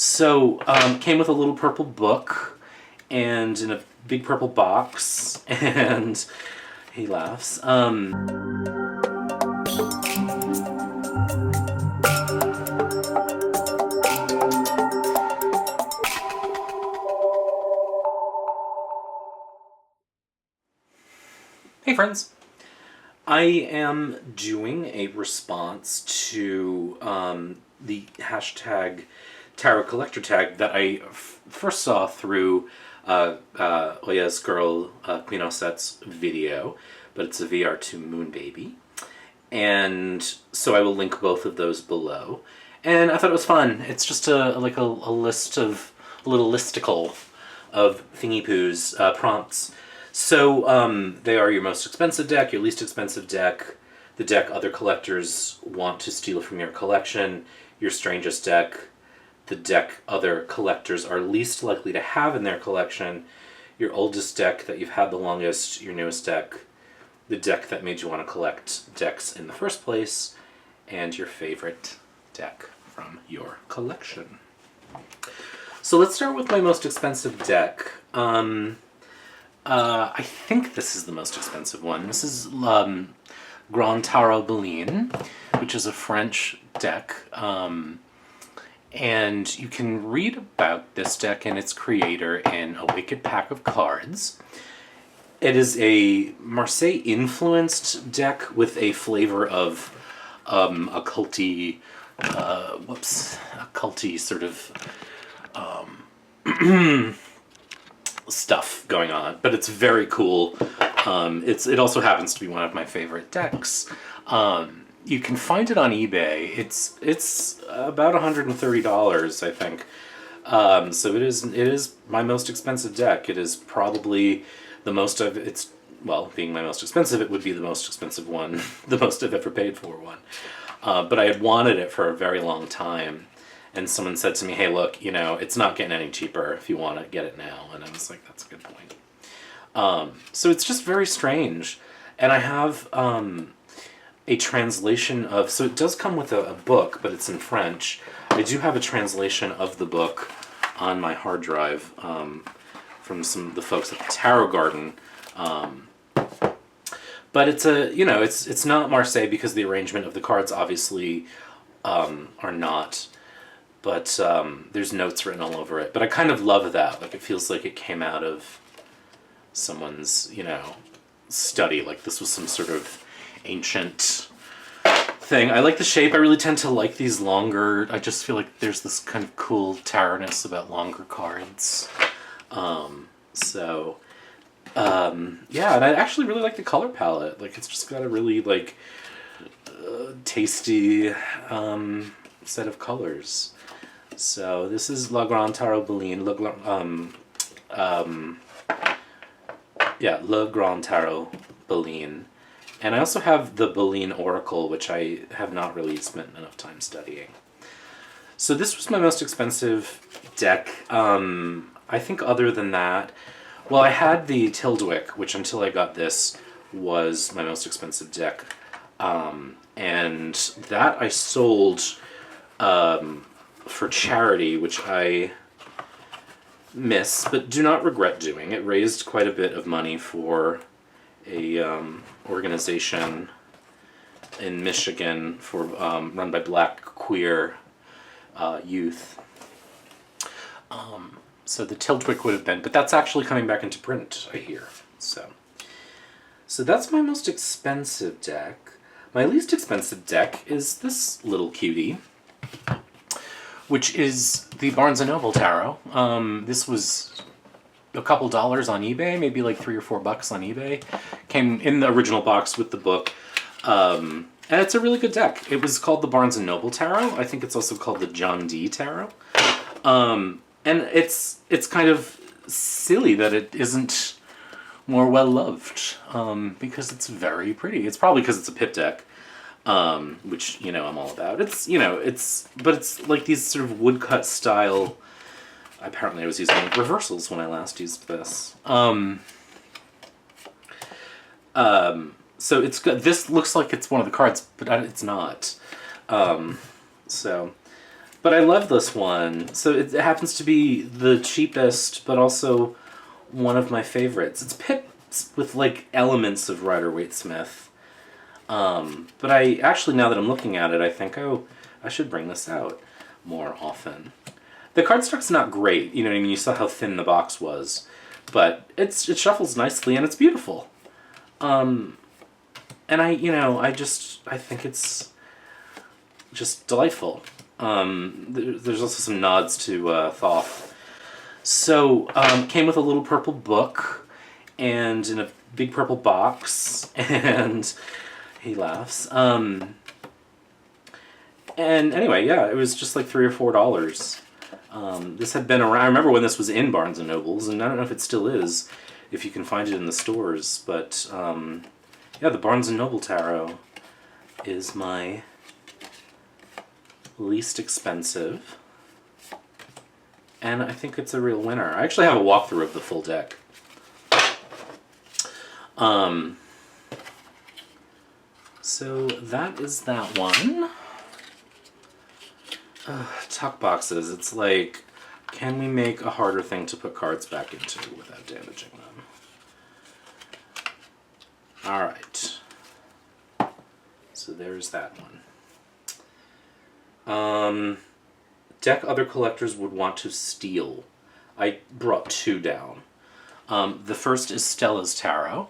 So, came with a little purple book and in a big purple box, and he laughs. Hey friends. I am doing a response to the hashtag tarot collector tag that I first saw through Oya's girl Queen Osette's video, but it's a VR2 Moon Baby. And so I will link both of those below. And I thought it was fun. It's just a list of, a little listicle of thingy poos prompts. So they are your most expensive deck, your least expensive deck, the deck other collectors want to steal from your collection, your strangest deck, the deck other collectors are least likely to have in their collection, your oldest deck that you've had the longest, your newest deck, the deck that made you want to collect decks in the first place, and your favorite deck from your collection. So let's start with my most expensive deck. I think this is the most expensive one. This is Grand Tarot Belin, which is a French deck. And you can read about this deck and its creator in A Wicked Pack of Cards. It is a Marseille-influenced deck with a flavor of occulty sort of stuff going on, but it's very cool. It also happens to be one of my favorite decks. You can find it on eBay. It's about $130, I think. So it is my most expensive deck. It is probably the most of it's being my most expensive, it would be the most expensive one, the most I've ever paid for one. But I had wanted it for a very long time. And someone said to me, hey, look, it's not getting any cheaper. If you want it, get it now. And I was like, that's a good point. So it's just very strange. And I have a translation of... So it does come with a book, but it's in French. I do have a translation of the book on my hard drive from some of the folks at the Tarot Garden. But it's it's not Marseille because the arrangement of the cards obviously are not... But there's notes written all over it. But I kind of love that. Like, it feels like it came out of someone's, study. Like, this was some sort of ancient thing. I like the shape. I really tend to like these longer... I just feel like there's this kind of cool tarotness about longer cards. Yeah, and I actually really like the color palette. Like, it's just got a really, tasty set of colors. So this is Le Grand Tarot Belin, Le Grand Tarot Belin. And I also have the Belin Oracle, which I have not really spent enough time studying. So this was my most expensive deck. I think other than that, I had the Tildwick, which until I got this was my most expensive deck. And that I sold... for charity, which I miss, but do not regret doing. It raised quite a bit of money for a organization in Michigan for run by Black queer youth. So the Tildwick would have been, but that's actually coming back into print, I hear. So that's my most expensive deck. My least expensive deck is this little cutie, which is the Barnes & Noble Tarot. This was a couple dollars on eBay, maybe like $3 or $4 on eBay. Came in the original box with the book. And it's a really good deck. It was called the Barnes & Noble Tarot. I think it's also called the John Dee Tarot. And it's kind of silly that it isn't more well-loved, because it's very pretty. It's probably because it's a pip deck. Which, I'm all about. It's like these sort of woodcut style. Apparently I was using reversals when I last used this. So it's good. This looks like it's one of the cards, but it's not. But I love this one. So it happens to be the cheapest, but also one of my favorites. It's pipped with like elements of Rider-Waite-Smith. But I actually, now that I'm looking at it, I think, oh, I should bring this out more often. The cardstock's not great, you know what I mean? You saw how thin the box was, but it shuffles nicely and it's beautiful. And I think it's just delightful. There's also some nods to Thoth. So, came with a little purple book and in a big purple box, and he laughs. And anyway, yeah, it was just like $3 or $4. This had been around. I remember when this was in Barnes and Nobles, and I don't know if it still is, if you can find it in the stores. But yeah, the Barnes and Noble Tarot is my least expensive, and I think it's a real winner. I actually have a walkthrough of the full deck. So that is that one. Tuck boxes. It's like, can we make a harder thing to put cards back into without damaging them? Alright. So there's that one. Deck other collectors would want to steal. I brought 2 down. The first is Stella's Tarot,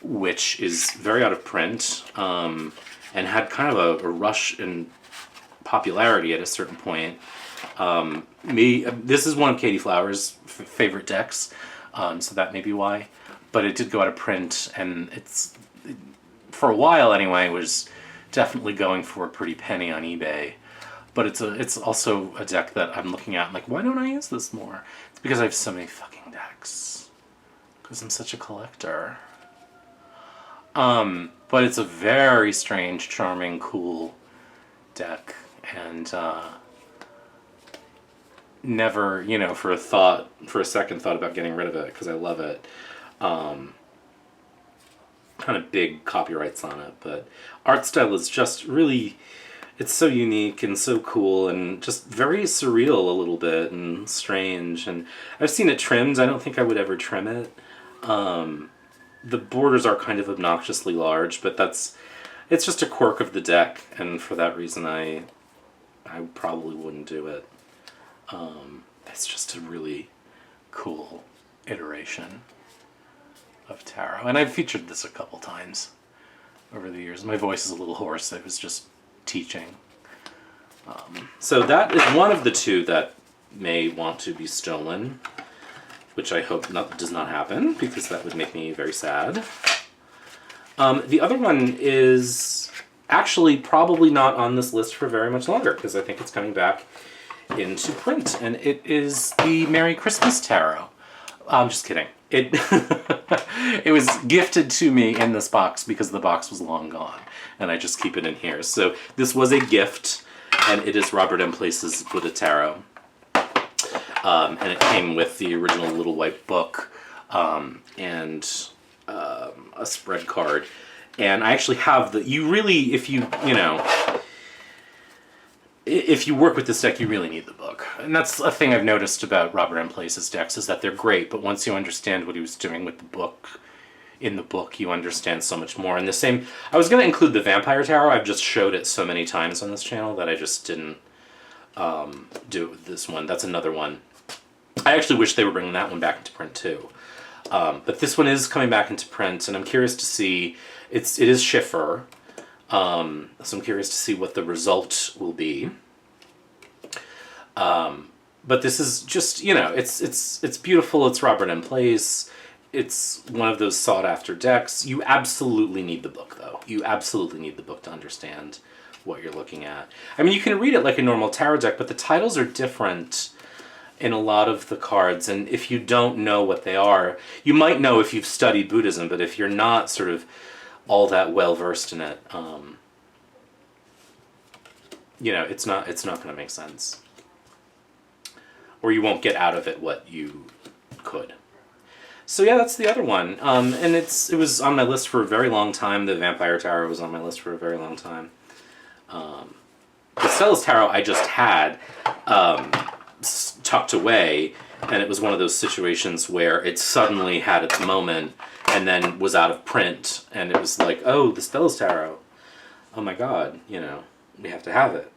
which is very out of print, and had kind of a rush in popularity at a certain point. This is one of Katie Flower's favorite decks, so that may be why. But it did go out of print, and for a while anyway, was definitely going for a pretty penny on eBay. But it's also a deck that I'm looking at, and like, why don't I use this more? It's because I have so many fucking decks. Because I'm such a collector. But it's a very strange, charming, cool deck, and never, for a second thought about getting rid of it, because I love it. Kind of big copyrights on it, but art style is just really, it's so unique and so cool and just very surreal a little bit and strange. And I've seen it trimmed. I don't think I would ever trim it. The borders are kind of obnoxiously large, but it's just a quirk of the deck, and for that reason I probably wouldn't do it. It's just a really cool iteration of tarot, and I've featured this a couple times over the years. My voice is a little hoarse. I was just teaching. So that is one of the 2 that may want to be stolen, which I hope does not happen, because that would make me very sad. The other one is actually probably not on this list for very much longer, because I think it's coming back into print, and it is the Merry Christmas Tarot. I'm just kidding. It was gifted to me in this box because the box was long gone, and I just keep it in here. So this was a gift, and it is Robert M. Place's Buddha Tarot. And it came with the original little white book, and a spread card. And I actually have if you work with this deck, you really need the book. And that's a thing I've noticed about Robert M. Place's decks, is that they're great, but once you understand what he was doing with the book, in the book, you understand so much more. And the same, I was going to include the Vampire Tarot. I've just showed it so many times on this channel that I just didn't do it with this one. That's another one. I actually wish they were bringing that one back into print too. But this one is coming back into print, and I'm curious to see, it is Schiffer, so I'm curious to see what the result will be. But this is just, it's beautiful. It's Robert M. Place. It's one of those sought-after decks. You absolutely need the book, though. You absolutely need the book to understand what you're looking at. I mean, you can read it like a normal tarot deck, but the titles are different in a lot of the cards, and if you don't know what they are, you might know if you've studied Buddhism, but if you're not sort of all that well versed in it, it's not going to make sense, or you won't get out of it what you could. So yeah, that's the other one, and it was on my list for a very long time. The Vampire Tarot was on my list for a very long time. The Stella's Tarot I just had, tucked away, and it was one of those situations where it suddenly had its moment and then was out of print, and it was like, oh, the Stella's Tarot. Oh my god, you know, we have to have it.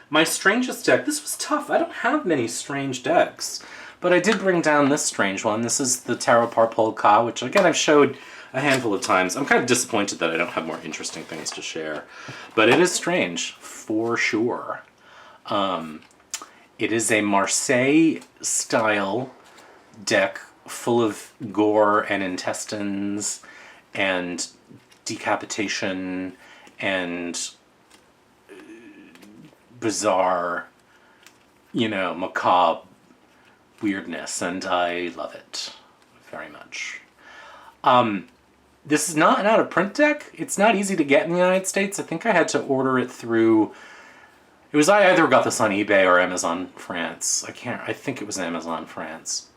My strangest deck, this was tough. I don't have many strange decks, but I did bring down this strange one. This is the Tarot Par Polka, which again I've showed a handful of times. I'm kind of disappointed that I don't have more interesting things to share, but it is strange, for sure. It is a Marseille-style deck full of gore and intestines and decapitation and bizarre, you know, macabre weirdness, and I love it very much. This is not an out-of-print deck. It's not easy to get in the United States. I think I had to order it through... I either got this on eBay or Amazon France. I think it was Amazon France.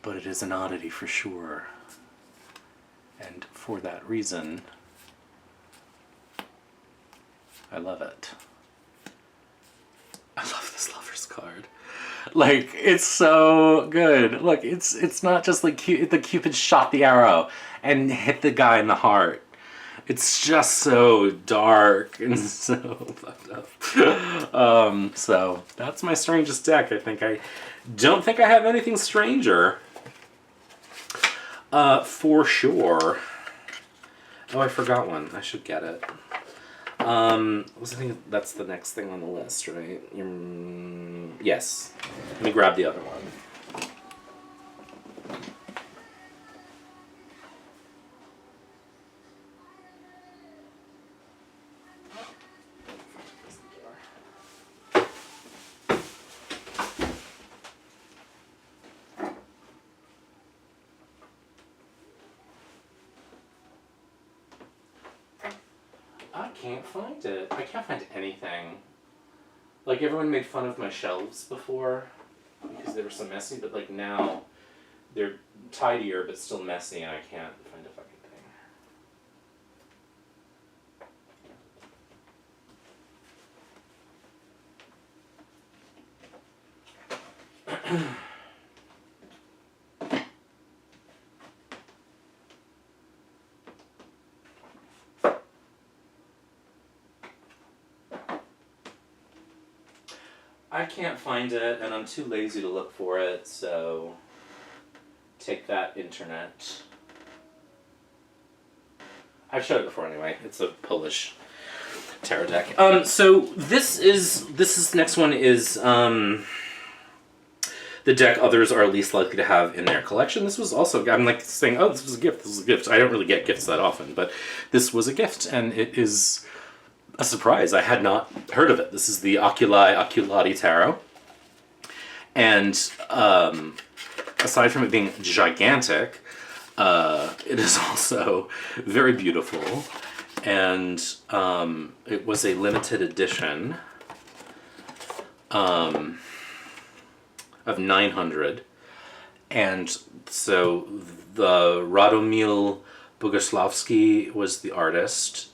But it is an oddity for sure. And for that reason, I love it. I love this Lover's card. Like, it's so good. Look, it's not just like the Cupid shot the arrow and hit the guy in the heart. It's just so dark and so fucked up. So that's my strangest deck. I don't think I have anything stranger. For sure. Oh, I forgot one. I should get it. I think that's the next thing on the list, right? Yes. Let me grab the other one. I can't find it. I can't find anything. Like, everyone made fun of my shelves before because they were so messy, but like now they're tidier but still messy and I can't find a fucking thing. I can't find it, and I'm too lazy to look for it, so take that, internet. I've showed it before anyway. It's a Polish tarot deck. So this next one is the deck others are least likely to have in their collection. This was also, I'm like saying, oh, this was a gift, this is a gift. I don't really get gifts that often, but this was a gift, and it is a surprise. I had not heard of it. This is the Oculi Oculati Tarot. And aside from it being gigantic, it is also very beautiful. And it was a limited edition of 900. And so the Radomil Boguslavski was the artist.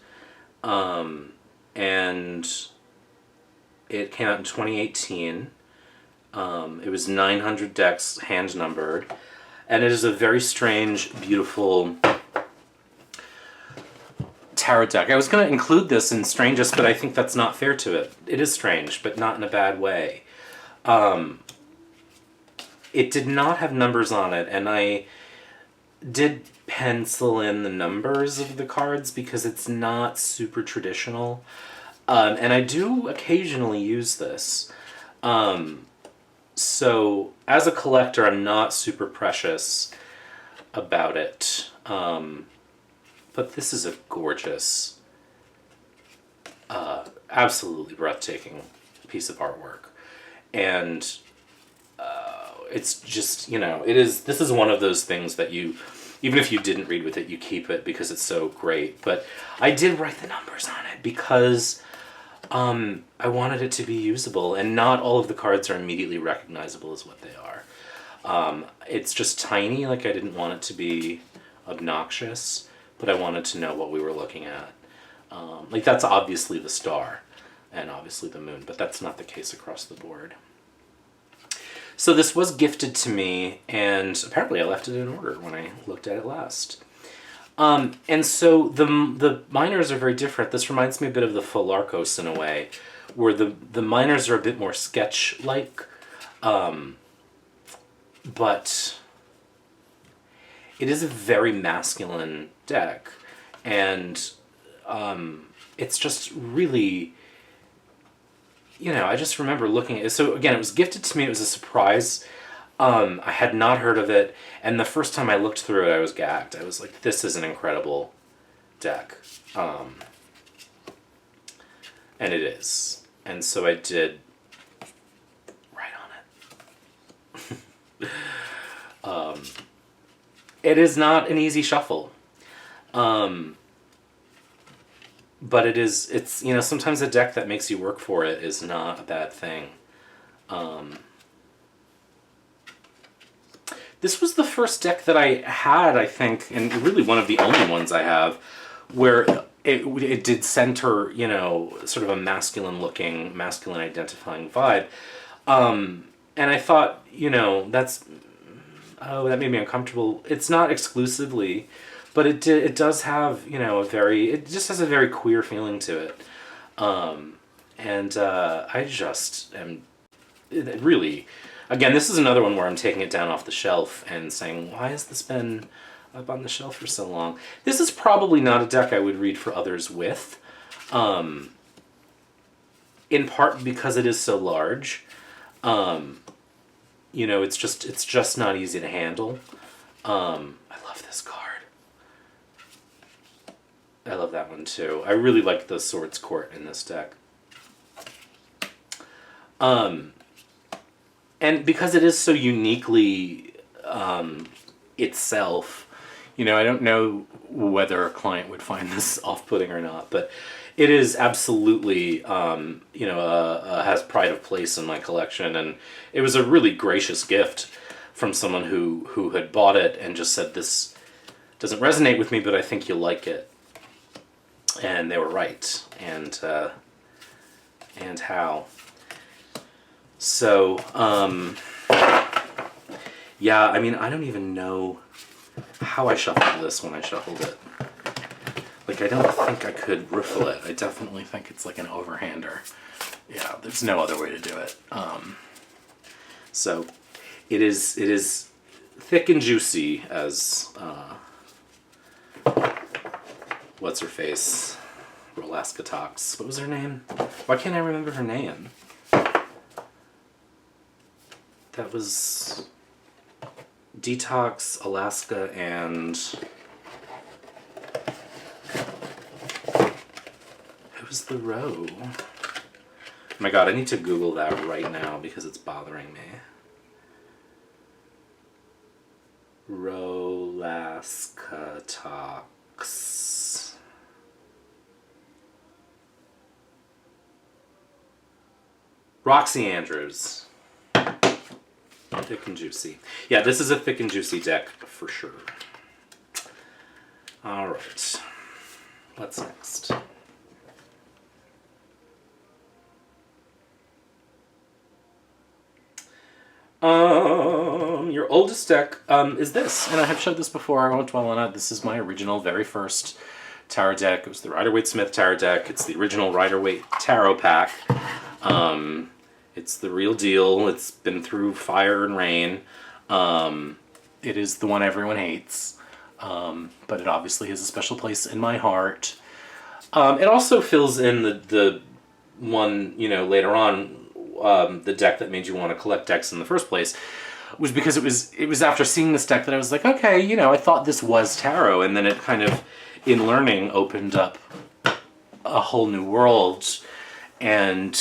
And it came out in 2018. It was 900 decks, hand numbered, and it is a very strange, beautiful tarot deck. I was going to include this in Strangest, but I think that's not fair to it. It is strange, but not in a bad way. It did not have numbers on it, and I did pencil in the numbers of the cards because it's not super traditional. And I do occasionally use this. So as a collector, I'm not super precious about it. But this is a gorgeous, absolutely breathtaking piece of artwork. And it's just, you know, this is one of those things that you, even if you didn't read with it, you keep it because it's so great. But I did write the numbers on it because I wanted it to be usable, and not all of the cards are immediately recognizable as what they are. It's just tiny, like I didn't want it to be obnoxious, but I wanted to know what we were looking at. Like, that's obviously the star and obviously the moon, but that's not the case across the board. So this was gifted to me, and apparently I left it in order when I looked at it last. And so the minors are very different. This reminds me a bit of the Folarcos in a way, where the minors are a bit more sketch-like, but it is a very masculine deck, and it's just really, I just remember looking at it. So again, it was gifted to me. It was a surprise. I had not heard of it, and the first time I looked through it, I was gagged. I was like, this is an incredible deck. And it is. And so I did write on it. It is not an easy shuffle. But it's, sometimes a deck that makes you work for it is not a bad thing. This was the first deck that I had, I think, and really one of the only ones I have, where it did center, sort of a masculine-looking, masculine-identifying vibe. And I thought, that made me uncomfortable. It's not exclusively, but it does have, it just has a very queer feeling to it. I just am really... Again, this is another one where I'm taking it down off the shelf and saying, why has this been up on the shelf for so long? This is probably not a deck I would read for others with, in part because it is so large. It's just not easy to handle. I love this card. I love that one too. I really like the Swords Court in this deck. And because it is so uniquely itself, I don't know whether a client would find this off-putting or not, but it is absolutely, has pride of place in my collection, and it was a really gracious gift from someone who had bought it and just said, this doesn't resonate with me, but I think you'll like it. And they were right, and how. So, yeah, I don't even know how I shuffled this when I shuffled it. Like, I don't think I could riffle it. I definitely think it's like an overhander. Yeah, there's no other way to do it. So, it is thick and juicy as, what's-her-face? Alaska Talks. What was her name? Why can't I remember her name? That was Detox, Alaska, and who was the row? Oh my god, I need to Google that right now because it's bothering me. Alaska Talks. Roxy Andrews. Thick and juicy. Yeah, this is a thick and juicy deck for sure. All right. What's next? Your oldest deck is this, and I have showed this before. I won't dwell on it. This is my original, very first tarot deck. It was the Rider-Waite-Smith tarot deck. It's the original Rider-Waite tarot pack. It's the real deal. It's been through fire and rain. It is the one everyone hates, but it obviously has a special place in my heart. It also fills in the one, later on, the deck that made you want to collect decks in the first place, was because it was after seeing this deck that I was like, okay, I thought this was tarot, and then it kind of, in learning, opened up a whole new world, and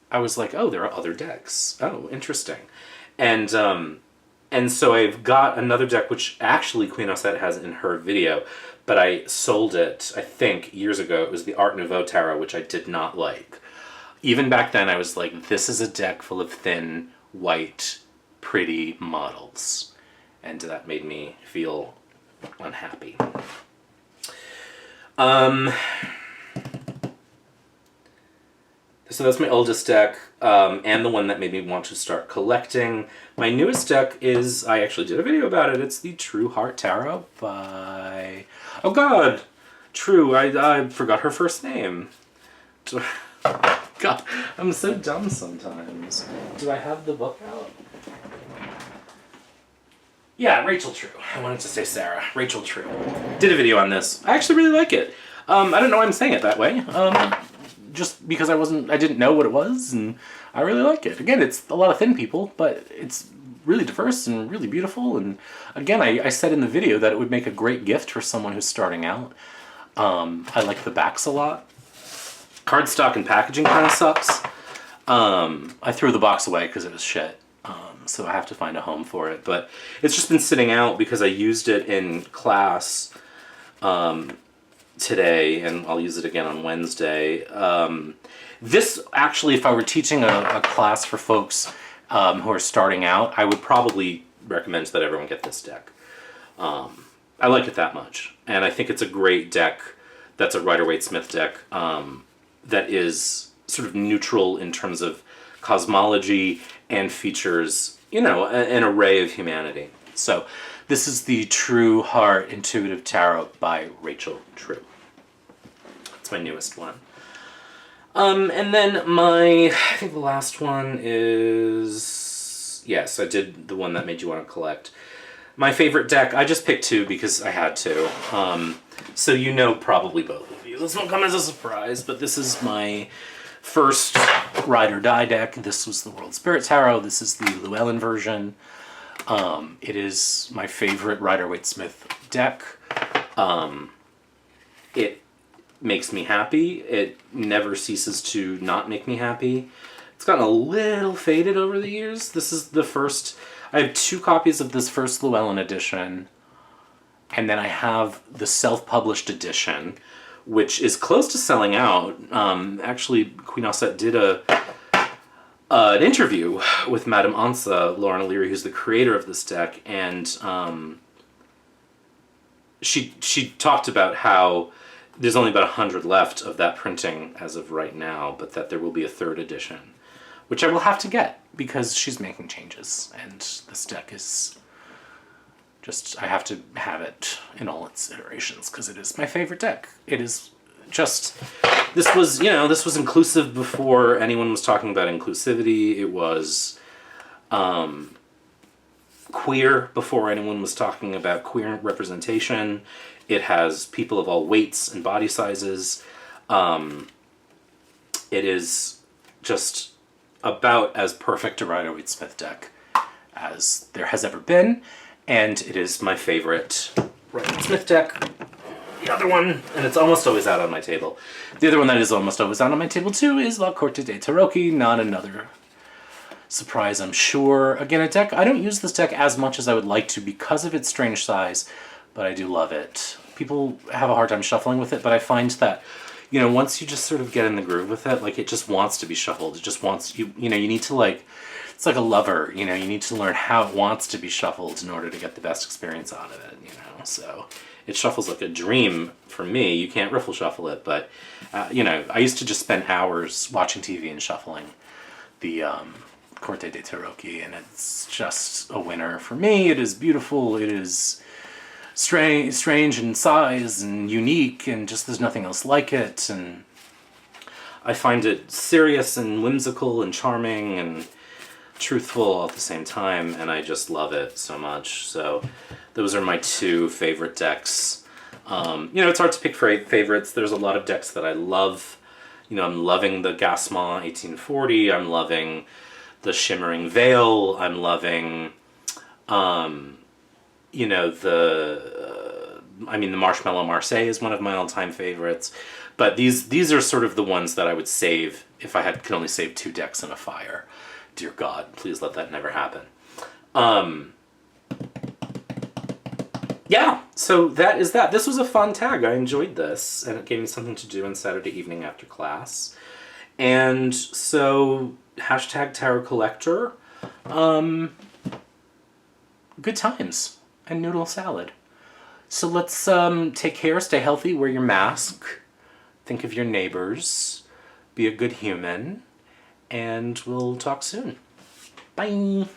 I was like, oh, there are other decks. Oh, interesting. And so I've got another deck, which actually Queen Osset has in her video, but I sold it, I think, years ago. It was the Art Nouveau Tarot, which I did not like. Even back then, I was like, this is a deck full of thin, white, pretty models. and that made me feel unhappy. So that's my oldest deck, and the one that made me want to start collecting. My newest deck is, I actually did a video about it, it's the True Heart Tarot by... Oh god! True, I forgot her first name. God, I'm so dumb sometimes. Do I have the book out? Yeah, Rachel True. I wanted to say Sarah. Rachel True. Did a video on this. I actually really like it. I don't know why I'm saying it that way. Just because I didn't know what it was, and I really like it. Again, it's a lot of thin people, but it's really diverse and really beautiful. And again, I said in the video that it would make a great gift for someone who's starting out. I like the backs a lot. Cardstock and packaging kind of sucks. I threw the box away because it was shit. So I have to find a home for it. But it's just been sitting out because I used it in class today, and I'll use it again on Wednesday. This, actually, if I were teaching a class for folks who are starting out, I would probably recommend that everyone get this deck. I like it that much. And I think it's a great deck that's a Rider-Waite-Smith deck that is sort of neutral in terms of cosmology and features, you know, an array of humanity. So this is the True Heart Intuitive Tarot by Rachel True. That's my newest one. And then I think the last one is, yes, I did the one that made you want to collect. My favorite deck, I just picked two because I had to. So you know probably both of you. This won't come as a surprise, but this is my first Ride or Die deck. This was the World Spirit Tarot. This is the Llewellyn version. It is my favorite Rider-Waite-Smith deck. It makes me happy. It never ceases to not make me happy. It's gotten a little faded over the years. This is the first... I have 2 copies of this first Llewellyn edition, and then I have the self-published edition, which is close to selling out. Actually, Queen Osset did an interview with Madame Ansa, Lauren O'Leary, who's the creator of this deck, and she talked about how there's only about 100 left of that printing as of right now, but that there will be a 3rd edition, which I will have to get because she's making changes, and this deck is just, I have to have it in all its iterations because it is my favorite deck. It is just, this was inclusive before anyone was talking about inclusivity. It was queer before anyone was talking about queer representation. It has people of all weights and body sizes. It is just about as perfect a Rider-Waite-Smith deck as there has ever been, and it is my favorite Rider-Waite-Smith deck. The other one, and it's almost always out on my table, the other one that is almost always out on my table too is La Corte dei Tarocchi. Not another surprise, I'm sure. Again, a deck, I don't use this deck as much as I would like to because of its strange size, but I do love it. People have a hard time shuffling with it, but I find that, you know, once you just sort of get in the groove with it, like, it just wants to be shuffled. It just wants, you know, you need to, like, it's like a lover, you know, you need to learn how it wants to be shuffled in order to get the best experience out of it, you know, so it shuffles like a dream for me. You can't riffle shuffle it, but, you know, I used to just spend hours watching TV and shuffling the Corte dei Tarocchi, and it's just a winner for me. It is beautiful, it is strange in size and unique, and just there's nothing else like it, and I find it serious and whimsical and charming and truthful all at the same time, and I just love it so much. So those are my 2 favorite decks. You know, it's hard to pick favorites. There's a lot of decks that I love. You know, I'm loving the Gasmont 1840. I'm loving the Shimmering Veil. I'm loving, you know, the Marshmallow Marseille is one of my all-time favorites. But these are sort of the ones that I would save if I could only save 2 decks in a fire. Dear God, please let that never happen. Yeah, so that is that. This was a fun tag. I enjoyed this, and it gave me something to do on Saturday evening after class. And so, hashtag Tarot Collector. good times and noodle salad. So let's take care, stay healthy, wear your mask, think of your neighbors, be a good human, and we'll talk soon. Bye!